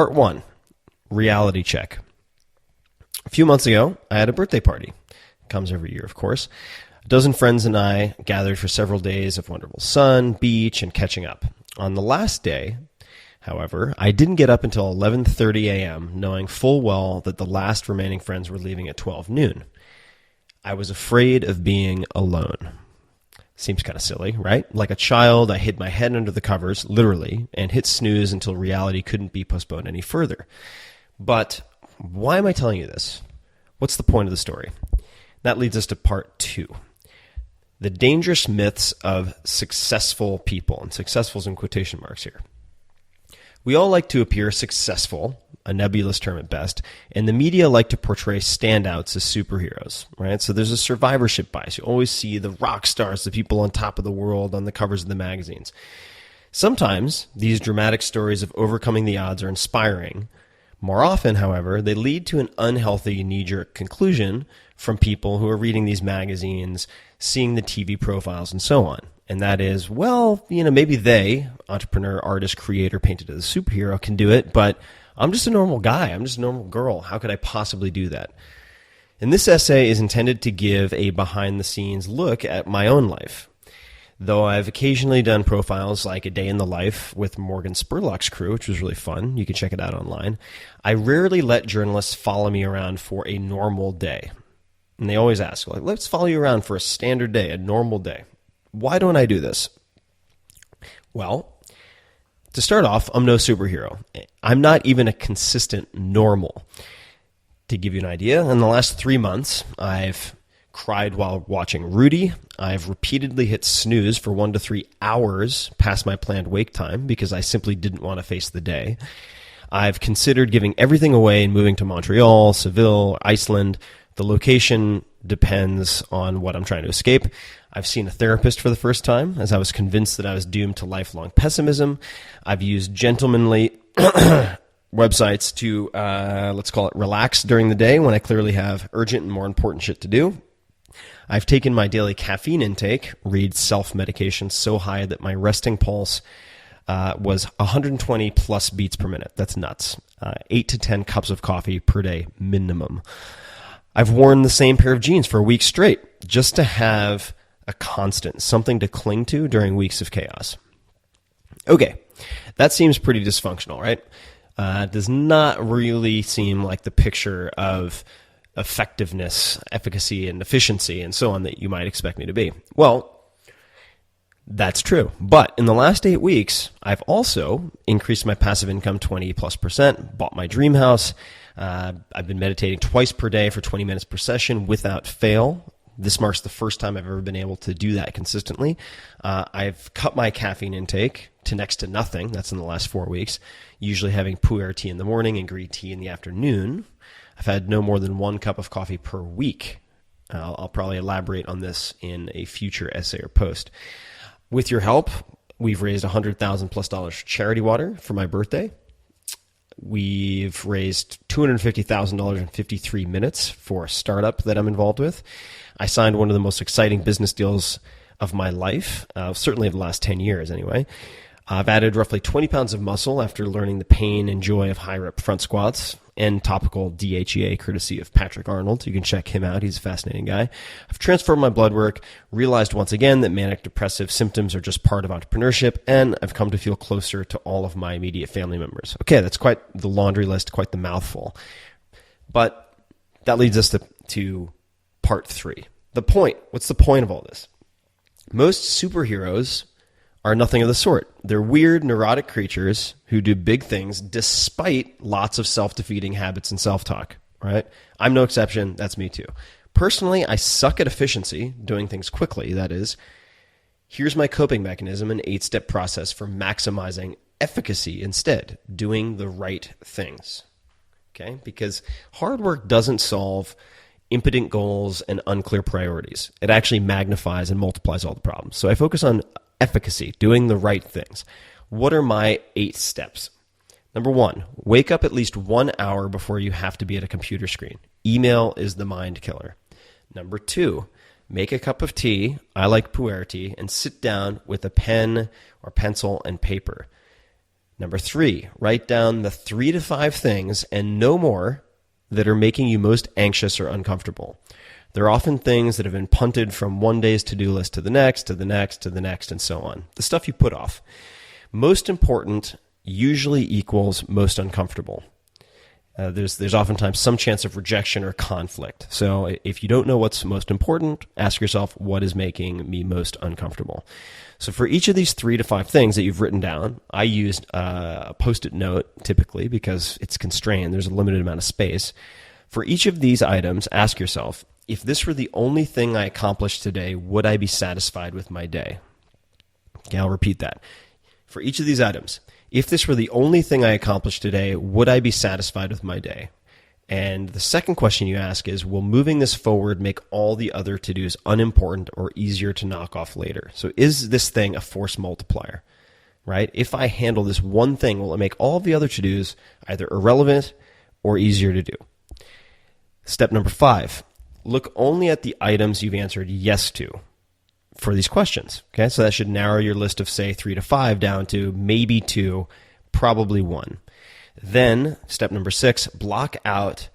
Part 1, reality check. A few months ago, I had a birthday party. It comes every year, of course. A dozen friends and I gathered for several days of wonderful sun, beach, and catching up. On the last day, however, I didn't get up until 11:30 a.m., knowing full well that the last remaining friends were leaving at 12 noon. I was afraid of being alone. Seems kind of silly, right? Like a child, I hid my head under the covers, literally, and hit snooze until reality couldn't be postponed any further. But why am I telling you this? What's the point of the story? That leads us to part 2. The dangerous myths of successful people, and successful's in quotation marks here. We all like to appear successful, a nebulous term at best, and the media like to portray standouts as superheroes, right? So there's a survivorship bias. You always see the rock stars, the people on top of the world on the covers of the magazines. Sometimes these dramatic stories of overcoming the odds are inspiring. More often, however, they lead to an unhealthy knee-jerk conclusion from people who are reading these magazines, seeing the TV profiles, and so on. And that is, well, maybe they, entrepreneur, artist, creator, painted as a superhero, can do it, but I'm just a normal guy. I'm just a normal girl. How could I possibly do that? And this essay is intended to give a behind-the-scenes look at my own life. Though I've occasionally done profiles like A Day in the Life with Morgan Spurlock's crew, which was really fun. You can check it out online. I rarely let journalists follow me around for a normal day. And they always ask, let's follow you around for a standard day, a normal day. Why don't I do this? Well, to start off, I'm no superhero. I'm not even a consistent normal. To give you an idea, in the last 3 months, I've cried while watching Rudy. I've repeatedly hit snooze for 1 to 3 hours past my planned wake time because I simply didn't want to face the day. I've considered giving everything away and moving to Montreal, Seville, Iceland. The location depends on what I'm trying to escape. I've seen a therapist for the first time as I was convinced that I was doomed to lifelong pessimism. I've used gentlemanly websites to, let's call it, relax during the day when I clearly have urgent and more important shit to do. I've taken my daily caffeine intake, read self-medication, so high that my resting pulse was 120 plus beats per minute. That's nuts. 8 to 10 cups of coffee per day minimum. I've worn the same pair of jeans for a week straight just to have a constant, something to cling to during weeks of chaos. Okay, that seems pretty dysfunctional, right? Does not really seem like the picture of effectiveness, efficacy, and efficiency, and so on that you might expect me to be. Well, that's true. But in the last 8 weeks, I've also increased my passive income 20+%, bought my dream house. I've been meditating twice per day for 20 minutes per session without fail. This marks the first time I've ever been able to do that consistently. I've cut my caffeine intake to next to nothing. That's in the last 4 weeks, usually having pu'er tea in the morning and green tea in the afternoon. I've had no more than 1 cup of coffee per week. I'll probably elaborate on this in a future essay or post. With your help, we've raised $100,000+ for charity water for my birthday. We've raised $250,000 in 53 minutes for a startup that I'm involved with. I signed one of the most exciting business deals of my life, certainly of the last 10 years anyway. I've added roughly 20 pounds of muscle after learning the pain and joy of high-rep front squats and topical DHEA courtesy of Patrick Arnold. You can check him out. He's a fascinating guy. I've transformed my blood work, realized once again that manic depressive symptoms are just part of entrepreneurship, and I've come to feel closer to all of my immediate family members. Okay, that's quite the laundry list, quite the mouthful. But that leads us to part 3. The point. What's the point of all this? Most superheroes are nothing of the sort. They're weird, neurotic creatures who do big things despite lots of self-defeating habits and self-talk, right? I'm no exception. That's me too. Personally, I suck at efficiency, doing things quickly, that is. Here's my coping mechanism, an 8-step process for maximizing efficacy instead, doing the right things, okay? Because hard work doesn't solve impotent goals and unclear priorities. It actually magnifies and multiplies all the problems. So I focus on efficacy, doing the right things. What are my 8 steps? Number 1, wake up at least 1 hour before you have to be at a computer screen. Email is the mind killer. Number 2, make a cup of tea, I like pu'er tea, and sit down with a pen or pencil and paper. Number 3, write down the 3 to 5 things and no more that are making you most anxious or uncomfortable. They're often things that have been punted from one day's to-do list to the next, to the next, to the next, and so on. The stuff you put off. Most important usually equals most uncomfortable. There's oftentimes some chance of rejection or conflict. So if you don't know what's most important, ask yourself, what is making me most uncomfortable? So for each of these 3 to 5 things that you've written down, I used a Post-it note typically because it's constrained. There's a limited amount of space. For each of these items, ask yourself, if this were the only thing I accomplished today, would I be satisfied with my day? Okay, I'll repeat that. For each of these items, if this were the only thing I accomplished today, would I be satisfied with my day? And the second question you ask is, will moving this forward make all the other to-dos unimportant or easier to knock off later? So is this thing a force multiplier, right? If I handle this one thing, will it make all of the other to-dos either irrelevant or easier to do? Step number 5, look only at the items you've answered yes to for these questions. Okay, so that should narrow your list of, say, 3 to 5 down to maybe 2, probably 1. Then, step number 6, block out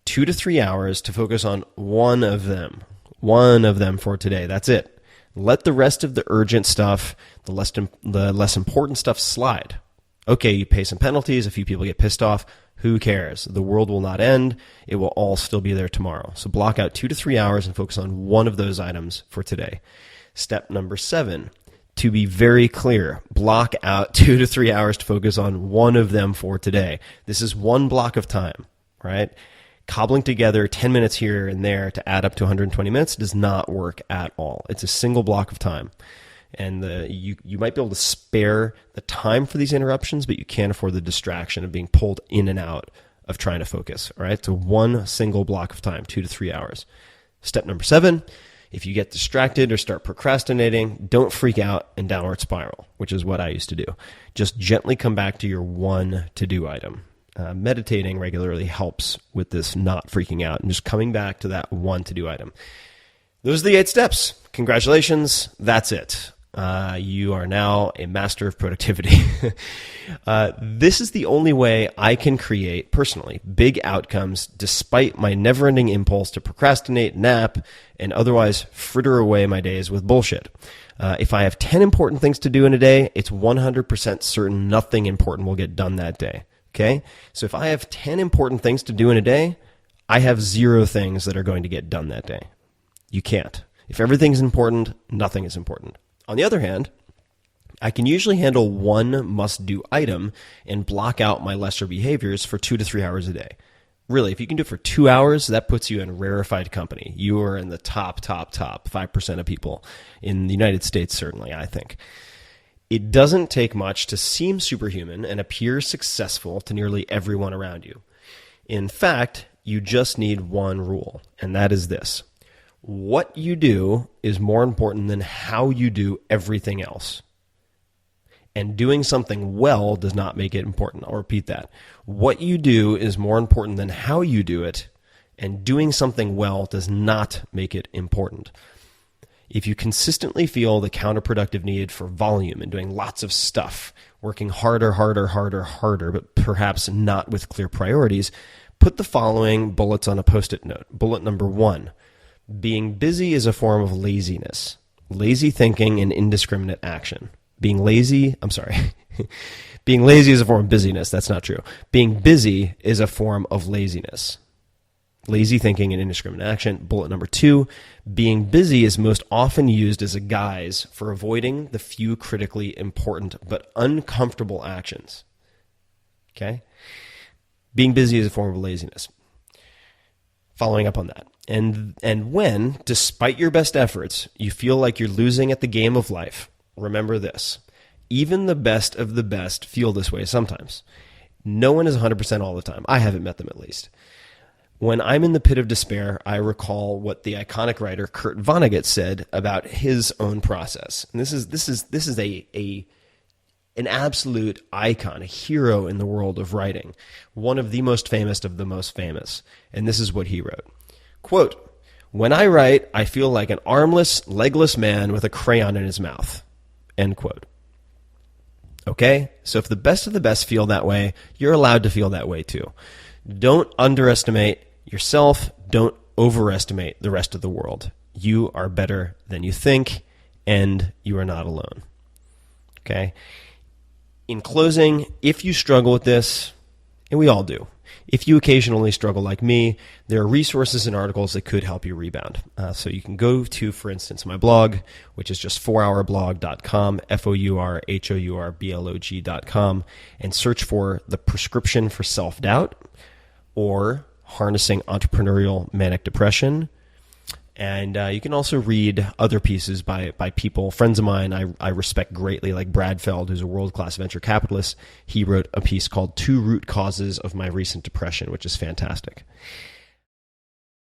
2 to 3 hours to focus on one of them. One of them for today. That's it. Let the rest of the urgent stuff, the less important stuff slide. Okay, you pay some penalties, a few people get pissed off. Who cares? The world will not end. It will all still be there tomorrow. So block out 2 to 3 hours and focus on one of those items for today. Step number 7, to be very clear, block out 2 to 3 hours to focus on one of them for today. This is one block of time, right? Cobbling together 10 minutes here and there to add up to 120 minutes does not work at all. It's a single block of time. And you might be able to spare the time for these interruptions, but you can't afford the distraction of being pulled in and out of trying to focus, all right? So one single block of time, 2 to 3 hours. Step number 7, if you get distracted or start procrastinating, don't freak out and downward spiral, which is what I used to do. Just gently come back to your one to-do item. Meditating regularly helps with this not freaking out and just coming back to that one to-do item. Those are the 8 steps. Congratulations. That's it. You are now a master of productivity. This is the only way I can create, personally, big outcomes despite my never-ending impulse to procrastinate, nap, and otherwise fritter away my days with bullshit. If I have 10 important things to do in a day, it's 100% certain nothing important will get done that day. Okay? So if I have 10 important things to do in a day, I have 0 things that are going to get done that day. You can't. If everything's important, nothing is important. On the other hand, I can usually handle one must-do item and block out my lesser behaviors for 2 to 3 hours a day. Really, if you can do it for 2 hours, that puts you in rarefied company. You are in the top 5% of people in the United States, certainly, I think. It doesn't take much to seem superhuman and appear successful to nearly everyone around you. In fact, you just need one rule, and that is this. What you do is more important than how you do everything else. And doing something well does not make it important. I'll repeat that. What you do is more important than how you do it, and doing something well does not make it important. If you consistently feel the counterproductive need for volume and doing lots of stuff, working harder, but perhaps not with clear priorities, put the following bullets on a Post-it note. Bullet number 1. Being busy is a form of laziness, lazy thinking, and indiscriminate action. Being lazy is a form of busyness. That's not true. Being busy is a form of laziness, lazy thinking, and indiscriminate action. Bullet number 2, being busy is most often used as a guise for avoiding the few critically important but uncomfortable actions. Okay? Being busy is a form of laziness. Following up on that. And when, despite your best efforts, you feel like you're losing at the game of life, remember this. Even the best of the best feel this way sometimes. No one is 100% all the time. I haven't met them, at least. When I'm in the pit of despair, I recall what the iconic writer Kurt Vonnegut said about his own process. And this is an absolute icon, a hero in the world of writing, one of the most famous of the most famous. And this is what he wrote. Quote, "When I write, I feel like an armless, legless man with a crayon in his mouth." End quote. Okay? So if the best of the best feel that way, you're allowed to feel that way too. Don't underestimate yourself. Don't overestimate the rest of the world. You are better than you think, and you are not alone. Okay? In closing, if you struggle with this, and we all do, if you occasionally struggle like me, there are resources and articles that could help you rebound. So you can go to, for instance, my blog, which is just 4hourblog.com, FOURHOURBLOG.com, and search for The Prescription for Self-Doubt or Harnessing Entrepreneurial Manic Depression. And you can also read other pieces by people, friends of mine I respect greatly, like Brad Feld, who's a world-class venture capitalist. He wrote a piece called 2 Root Causes of My Recent Depression, which is fantastic.